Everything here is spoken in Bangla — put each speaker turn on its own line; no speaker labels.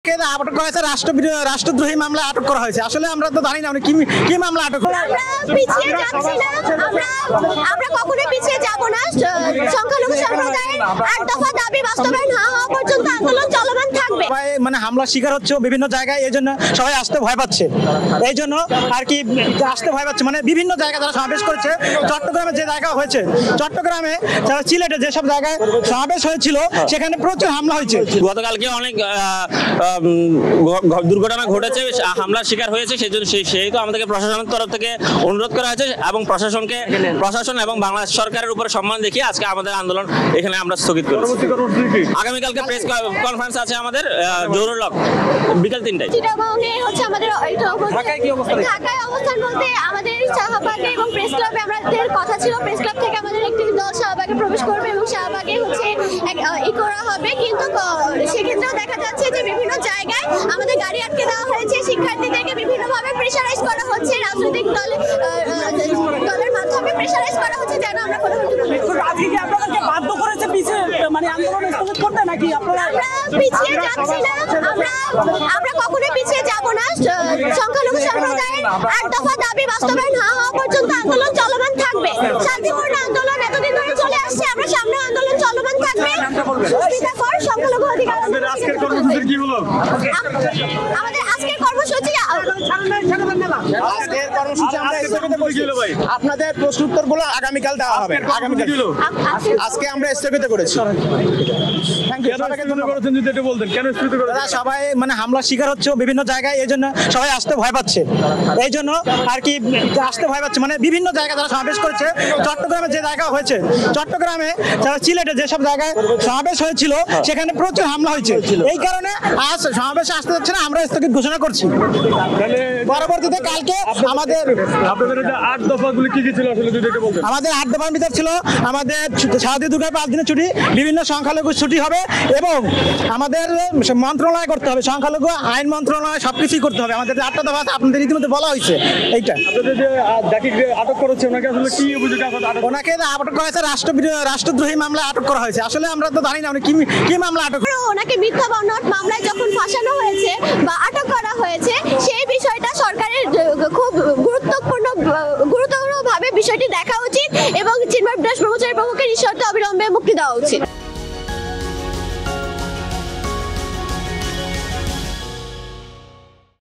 আটক করা হয়েছে রাষ্ট্রদ্রোহী মামলা আটক করা হয়েছে। আসলে আমরা তো জানি না উনি কি মামলা আটক করা।
আমরা পিছিয়ে যাচ্ছি না, আমরা কখনোই পিছিয়ে যাব না। সংখ্যালঘু সম্প্রদায়ের 8 দফা দাবি বাস্তবায়ন না হওয়া পর্যন্ত আন্দোলন চলমান থাকবে।
মানে হামলার শিকার হচ্ছে বিভিন্ন জায়গায়, এই জন্য সবাই আসতে ভয় পাচ্ছে। এই জন্য আর কি আসতে ভয় পাচ্ছে, মানে বিভিন্ন জায়গায় যারা সমাবেশ করেছে। চট্টগ্রামে যে জায়গা হয়েছে, চট্টগ্রামে যারা সিলেটে যেসব জায়গায় সমাবেশ হয়েছিল সেখানে প্রচুর হামলা হয়েছে।
গতকালকে অনেক দুর্ঘটনা ঘটেছে, হামলার শিকার হয়েছে। সেই তো আমাদেরকে প্রশাসনের তরফ থেকে অনুরোধ করা হয়েছে এবং প্রশাসন এবং বাংলাদেশ সরকারের উপরে সম্মান দেখিয়ে আজকে আমাদের আন্দোলন এখানে আমরা স্থগিত করছি। আগামীকালকে প্রেস কনফারেন্স আছে আমাদের জরুরি লক বিকাল 3টায়।
চিটাগংয়ে হচ্ছে আমাদের ঢাকায় অবস্থান বলতে আমাদের শাহবাগে এবং প্রেস ক্লাবে আমাদের কথা ছিল। প্রেস ক্লাব থেকে আমাদের একটি দল শাহবাগে প্রবেশ করবে এবং শাহবাগে হচ্ছে করা হবে, কিন্তু সেক্ষেত্রেও দেখা যাচ্ছে যে বিভিন্ন জায়গায় আমাদের গাড়ি আটকে দেওয়া হয়েছে। শিক্ষার্থীদেরকে বিভিন্নভাবে প্রেশারাইজ করা হচ্ছে, রাজনৈতিক দলের মাধ্যমে প্রেশারাইজ করা হচ্ছে যেন আমরা কোনো
বাধ্য করেছে পিছিয়ে মানে আন্দোলন স্থগিত করতে নাকি আপনারা?
আমরা পিছিয়ে যাচ্ছি না, আমরা কখনোই পিছিয়ে যাব না। সংখ্যালঘু সম্প্রদায়ের 8 দফা দাবি বাস্তবায়ন না হওয়া পর্যন্ত আন্দোলন চলমান থাকবে। শান্তিপূর্ণ আন্দোলন এতদিন ধরে চলে আসছে, আমরা সামনে আন্দোলন চলমান থাকবে। সুবিধাকর সংখ্যালঘু অধিকার।
আমাদের আজকের কর্মসূচি কি হলো?
আমাদের আজকের কর্মসূচি
আমরা স্থগিত করছি। আপনাদের প্রশ্নোত্তরগুলো আগামীকাল দেওয়া হবে। আজকে আমরা স্থগিত করেছি। সবাই মানে হামলার শিকার হচ্ছে বিভিন্ন জায়গায়, এই জন্য সবাই আসতে ভয় পাচ্ছে। এই জন্য আর কি আসতে ভয় পাচ্ছে, মানে বিভিন্ন জায়গায় যারা সমাবেশ করেছে। চট্টগ্রামে যে জায়গা হয়েছে, চট্টগ্রামে যারা সিলেটে যেসব জায়গায় সমাবেশ হয়েছিল সেখানে প্রচুর হামলা হয়েছে। এই কারণে আজ সমাবেশে আসতে যাচ্ছে না, আমরা স্থগিত ঘোষণা করছি। পরবর্তীতে কালকে আমাদের
8 দফাগুলি কি ছিল আসলে যদি একটু বলতেন।
আমাদের 8 দফার ভিতর ছিল আমাদের শারদীয় দুর্গায় 5 দিনের ছুটি, বিভিন্ন সংখ্যালঘু ছুটি হবে এবং আমাদের মন্ত্রণালয় করতে হবে, সংখ্যালঘু আইন মন্ত্রণালয় সবকিছুই করতে হবে। আমাদের 8টা দফা আপনাদের ইতিমধ্যে বলা হয়েছে। এইটা
আপনাদের যে আটক করেছে ওনাকে আসলে কি অভিযোগে আটক?
ওনাকে আটক করা হয়েছে রাষ্ট্রদ্রোহী মামলা আটক করা হয়েছে। আসলে আমরা তো জানি না উনি কি মামলা আটক।
ওনাকে মিথ্যা বর্ণনা মামলায় যখন ফাঁসানো হয়েছে বা আটক করা হয়েছে, সেই বিষয়টা সরকারের খুব গুরুত্বপূর্ণভাবে বিষয়টি দেখা উচিত এবং চিন্ময় দাস ব্রহ্মচারী প্রমুখের ঈশ্বরকে অবিলম্বে মুক্তি দেওয়া উচিত।